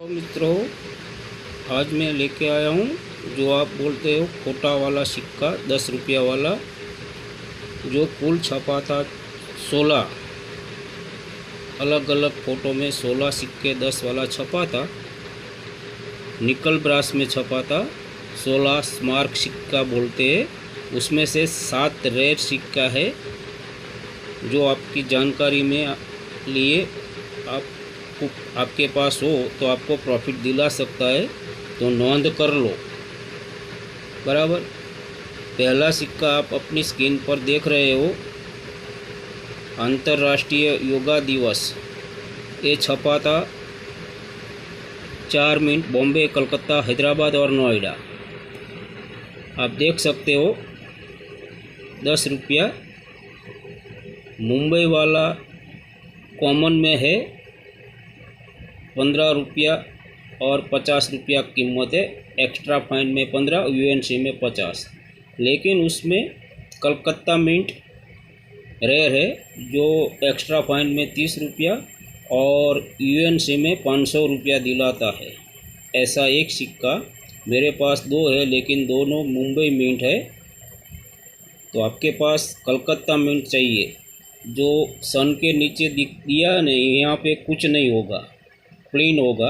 तो मित्रों, आज मैं लेके आया हूँ जो आप बोलते हो खोटा वाला सिक्का 10 रुपया वाला, जो कुल छपा था 16 अलग अलग फ़ोटो में 16 सिक्के 10 वाला छपा था। निकल ब्रास में छपा था। 16 स्मारक सिक्का बोलते हैं। उसमें से 7 रेयर सिक्का है जो आपकी जानकारी में लिए आपके पास हो तो आपको प्रॉफिट दिला सकता है, तो नोंद कर लो। बराबर। पहला सिक्का आप अपनी स्क्रीन पर देख रहे हो, अंतर्राष्ट्रीय योगा दिवस। ये छपा था 4 मिनट बॉम्बे, कलकत्ता, हैदराबाद और नोएडा। आप देख सकते हो 10 रुपया। मुंबई वाला कॉमन में है 15 रुपया और 50 रुपया कीमत है। एक्स्ट्रा फाइन में 15, यूएनसी में 50। लेकिन उसमें कलकत्ता मिंट रेयर है जो एक्स्ट्रा फाइन में 30 रुपया और यूएनसी में 500 रुपया दिलाता है। ऐसा एक सिक्का मेरे पास 2 है, लेकिन दोनों मुंबई मिंट है। तो आपके पास कलकत्ता मिंट चाहिए जो सन के नीचे दिया नहीं, यहाँ पे कुछ नहीं होगा, प्लेन होगा,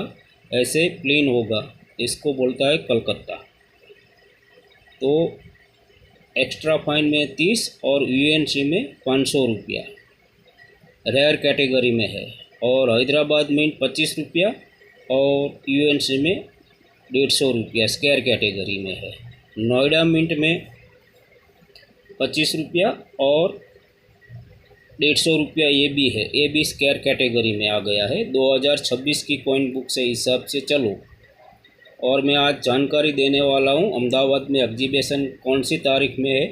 ऐसे प्लेन होगा, इसको बोलता है कलकत्ता। तो एक्स्ट्रा फाइन में 30 और यूएनसी में 500 रुपया रेयर कैटेगरी में है। और हैदराबाद मिंट 25 रुपया और यूएनसी में 150 रुपया स्क्वायर कैटेगरी में है। नोएडा मिंट में 25 रुपया और 150 रुपया ये भी है, ये भी स्क्वायर कैटेगरी में आ गया है। 2026 की कॉइन बुक से हिसाब से चलो। और मैं आज जानकारी देने वाला हूँ अहमदाबाद में एग्जीबिशन कौन सी तारीख में है।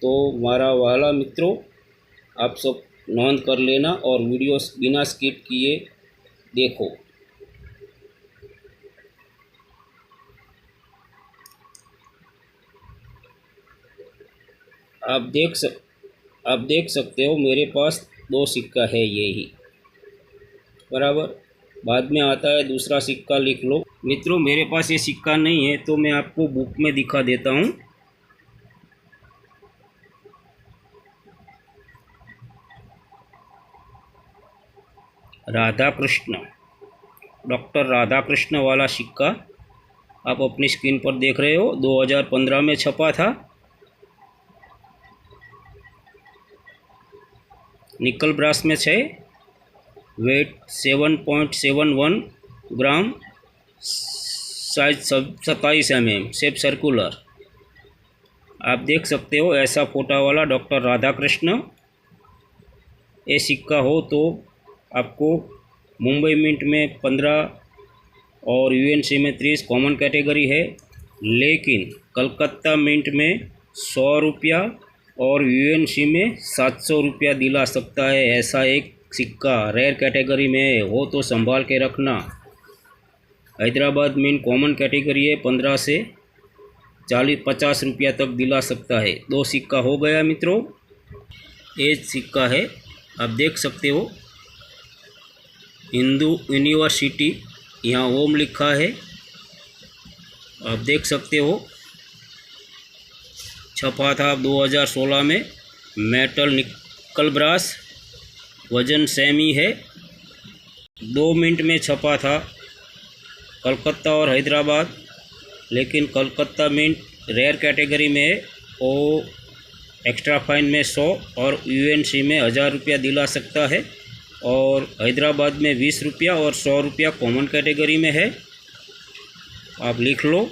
तो हमारा वाला मित्रों, आप सब नोंद कर लेना और वीडियो बिना स्किप किए देखो। आप देख सकते हो मेरे पास 2 सिक्का है यही। बराबर। बाद में आता है दूसरा सिक्का, लिख लो मित्रों। मेरे पास ये सिक्का नहीं है तो मैं आपको बुक में दिखा देता हूँ। राधा कृष्ण, डॉक्टर राधा कृष्ण वाला सिक्का आप अपनी स्क्रीन पर देख रहे हो। 2015 में छपा था। निकल ब्रास में है। वेट 7.71 ग्राम, साइज 27 mm, शेप सर्कुलर। आप देख सकते हो ऐसा फोटा वाला डॉक्टर राधा कृष्ण। ये सिक्का हो तो आपको मुंबई मिंट में 15 और यूएनसी में 30 कॉमन कैटेगरी है। लेकिन कलकत्ता मिंट में 100 रुपया और यूएनसी में 700 रुपया दिला सकता है। ऐसा एक सिक्का रेयर कैटेगरी में हो तो संभाल के रखना। हैदराबाद मिंट कॉमन कैटेगरी है, 15 से 40-50 रुपया तक दिला सकता है। 2 सिक्का हो गया मित्रों। एक सिक्का है, आप देख सकते हो, हिंदू यूनिवर्सिटी, यहाँ ओम लिखा है। आप देख सकते हो छपा था 2016 में। मेटल निकल ब्रास, वजन सेमी है। 2 मिनट में छपा था कलकत्ता और हैदराबाद। लेकिन कलकत्ता मिंट रेयर कैटेगरी में है। वो एक्स्ट्रा फाइन में 100 और यूएनसी में 1000 रुपया दिला सकता है। और हैदराबाद में 20 रुपया और 100 रुपया कॉमन कैटेगरी में है। आप लिख लो।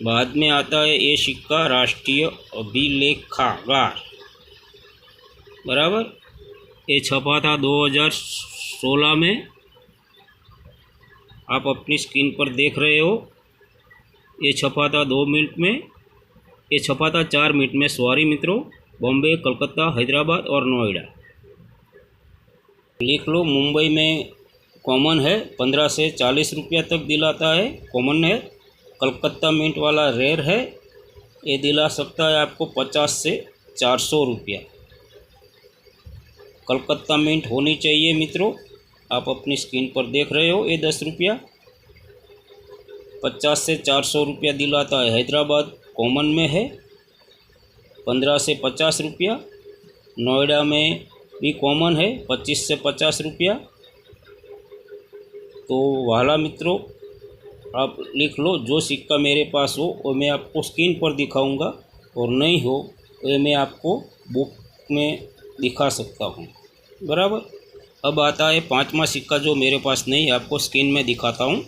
बाद में आता है ये सिक्का राष्ट्रीय अभिलेखागार। बराबर। ये छपा था 2016 में। आप अपनी स्क्रीन पर देख रहे हो। ये छपा था 2 मिनट में। ये छपा था 4 मिनट में, सॉरी मित्रों। बॉम्बे, कलकत्ता, हैदराबाद और नोएडा। लिख लो। मुंबई में कॉमन है, 15 से 40 रुपया तक दिलाता है, कॉमन है। कलकत्ता मिंट वाला रेयर है, ये दिला सकता है आपको 50 से 400 रुपया। कलकत्ता मिंट होनी चाहिए मित्रों। आप अपनी स्क्रीन पर देख रहे हो, ये 10 रुपया। 50 से 400 रुपया दिलाता है हैदराबाद कॉमन में है। 15 से 50 रुपया। नोएडा में भी कॉमन है 25 से 50 रुपया। तो वाला मित्रों, आप लिख लो, जो सिक्का मेरे पास हो वो मैं आपको स्क्रीन पर दिखाऊंगा, और नहीं हो वो मैं आपको बुक में दिखा सकता हूँ, बराबर। अब आता है 5वां सिक्का जो मेरे पास नहीं है, आपको स्क्रीन में दिखाता हूँ।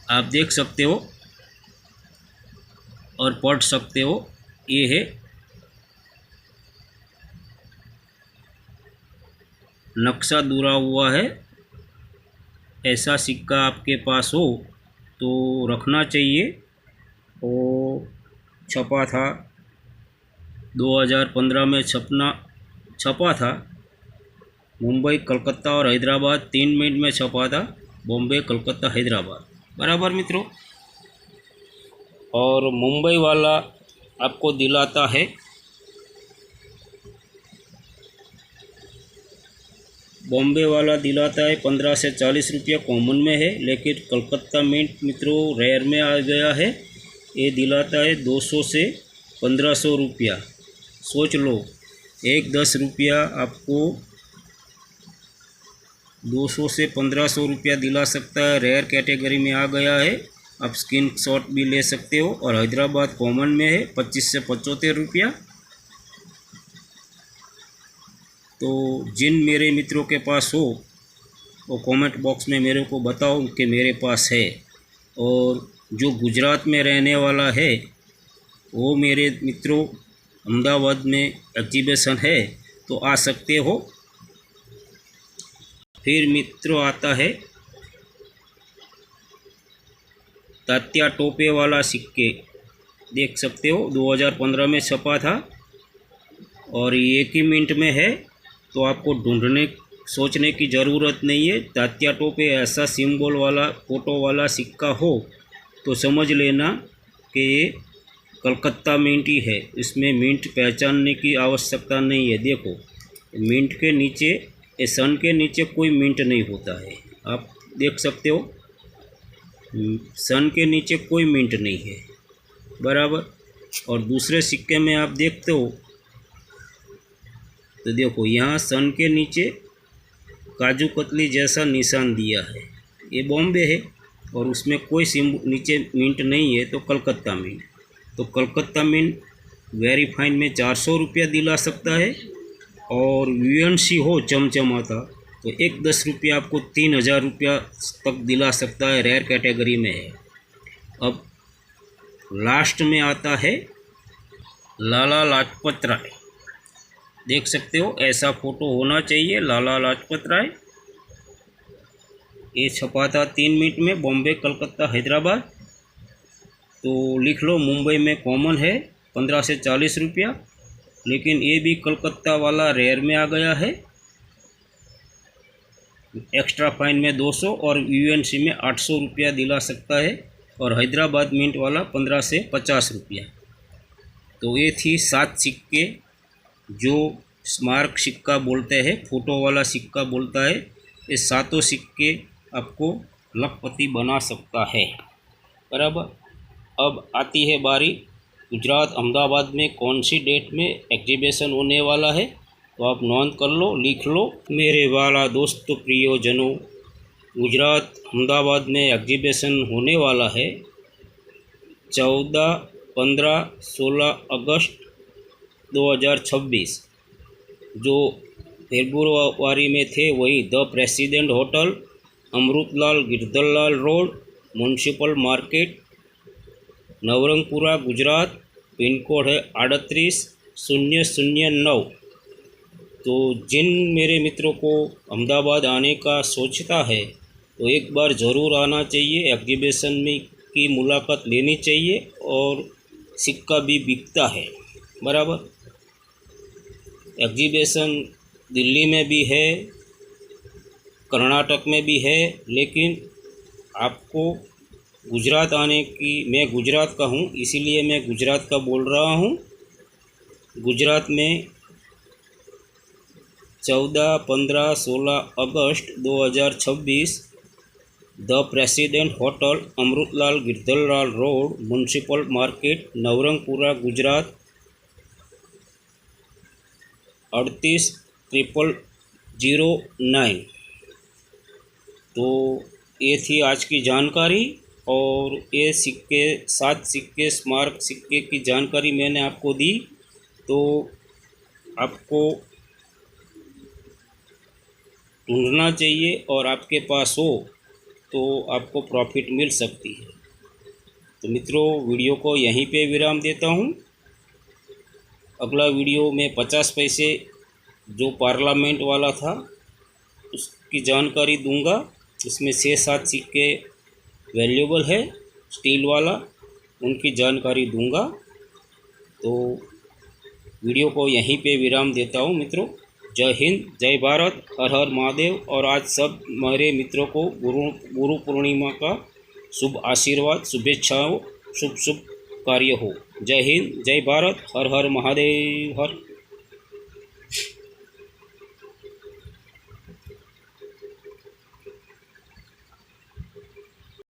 आप देख सकते हो और पढ़ सकते हो। ये है नक्शा दूरा हुआ है। ऐसा सिक्का आपके पास हो तो रखना चाहिए। वो छपा था 2015 में, छपा था। मुंबई, कलकत्ता और हैदराबाद 3 मिनट में छपा था। बॉम्बे, कलकत्ता, हैदराबाद, बराबर मित्रों। और मुंबई वाला आपको दिलाता है बॉम्बे वाला दिलाता है 15 से 40 रुपया कॉमन में है, लेकिन कलकत्ता मिंट मित्रों रेयर में आ गया है। ये दिलाता है 200 से 1500 रुपया। सोच लो, एक 10 रुपया आपको 200 से 1500 रुपया दिला सकता है। रेयर कैटेगरी में आ गया है। आप स्क्रीन शॉट भी ले सकते हो। और हैदराबाद कॉमन में है 25 से 75 रुपया। तो जिन मेरे मित्रों के पास हो वो कमेंट बॉक्स में मेरे को बताओ कि मेरे पास है। और जो गुजरात में रहने वाला है वो मेरे मित्रों, अहमदाबाद में एग्जीबिशन है तो आ सकते हो। फिर मित्रों आता है तात्या टोपे वाला सिक्के, देख सकते हो 2015 में छपा था और ये एक ही मिनट में है। तो आपको सोचने की ज़रूरत नहीं है। तात्या टोपे ऐसा सिंबल वाला फोटो वाला सिक्का हो तो समझ लेना कि ये कलकत्ता मिंट ही है। इसमें मिंट पहचानने की आवश्यकता नहीं है। देखो, मिंट के नीचे, ये सन के नीचे कोई मिंट नहीं होता है। आप देख सकते हो, सन के नीचे कोई मिंट नहीं है, बराबर। और दूसरे सिक्के में आप देखते हो तो देखो, यहाँ सन के नीचे काजू कतली जैसा निशान दिया है। ये बॉम्बे है और उसमें कोई नीचे मिंट नहीं है, तो कलकत्ता मिंट। तो कलकत्ता मिंट वेरी फाइन में 400 रुपया दिला सकता है। और यूएनसी हो चमचमाता तो एक 10 रुपया आपको 3000 रुपया तक दिला सकता है। रेयर कैटेगरी में है। अब लास्ट में आता है लाला लाजपत राय, देख सकते हो ऐसा फोटो होना चाहिए। लाला लाजपत राय, ये छपा था 3 मिनट में, बॉम्बे, कलकत्ता, हैदराबाद। तो लिख लो, मुंबई में कॉमन है 15 से 40 रुपया, लेकिन ये भी कलकत्ता वाला रेयर में आ गया है। एक्स्ट्रा फाइन में 200 और यूएनसी में 800 रुपया दिला सकता है। और हैदराबाद मिंट वाला 15 से 50 रुपया। तो ये थी 7 सिक्के जो स्मारक सिक्का बोलते हैं, फोटो वाला सिक्का बोलता है। ये 7 सिक्के आपको लखपति बना सकता है, बराबर। अब आती है बारी गुजरात, अहमदाबाद में कौन सी डेट में एग्जीबिशन होने वाला है। तो आप नोंद कर लो, लिख लो मेरे वाला दोस्तों, प्रियजनों। गुजरात, अहमदाबाद में एग्जीबिशन होने वाला है 14, 15, 16 अगस्त 2026। जो फेब्रुआरी में थे वही the president hotel, Amritlal Girdharlal road, municipal market, Navrangpura, Gujarat. Pin code है 38,009। तो जिन मेरे मित्रों को अहमदाबाद आने का सोचता है तो एक बार ज़रूर आना चाहिए। एग्जीबिशन में की मुलाकात लेनी चाहिए। और सिक्का भी बिकता है, बराबर। एग्जीबिशन दिल्ली में भी है, कर्नाटक में भी है, लेकिन आपको गुजरात आने की, मैं गुजरात का हूँ इसीलिए मैं गुजरात का बोल रहा हूँ। गुजरात में 14, 15, 16 अगस्त 2026 the president hotel, Amritlal Girdharlal road, municipal market, Navrangpura, Gujarat 380009। तो ये थी आज की जानकारी। और ये सिक्के 7 सिक्के स्मारक सिक्के की जानकारी मैंने आपको दी। तो आपको ढूंढना चाहिए और आपके पास हो तो आपको प्रॉफिट मिल सकती है। तो मित्रों, वीडियो को यहीं पे विराम देता हूँ। अगला वीडियो में 50 पैसे जो पार्लियामेंट वाला था उसकी जानकारी दूंगा। इसमें 6-7 सिक्के वैल्यूएबल है स्टील वाला, उनकी जानकारी दूंगा। तो वीडियो को यहीं पे विराम देता हूँ मित्रों। जय हिंद, जय भारत, हर हर महादेव। और आज सब मेरे मित्रों को गुरु पूर्णिमा का शुभ आशीर्वाद, शुभेच्छाओं, शुभ शुभ कार्य हो। जय हिंद, जय भारत, हर हर महादेव, हर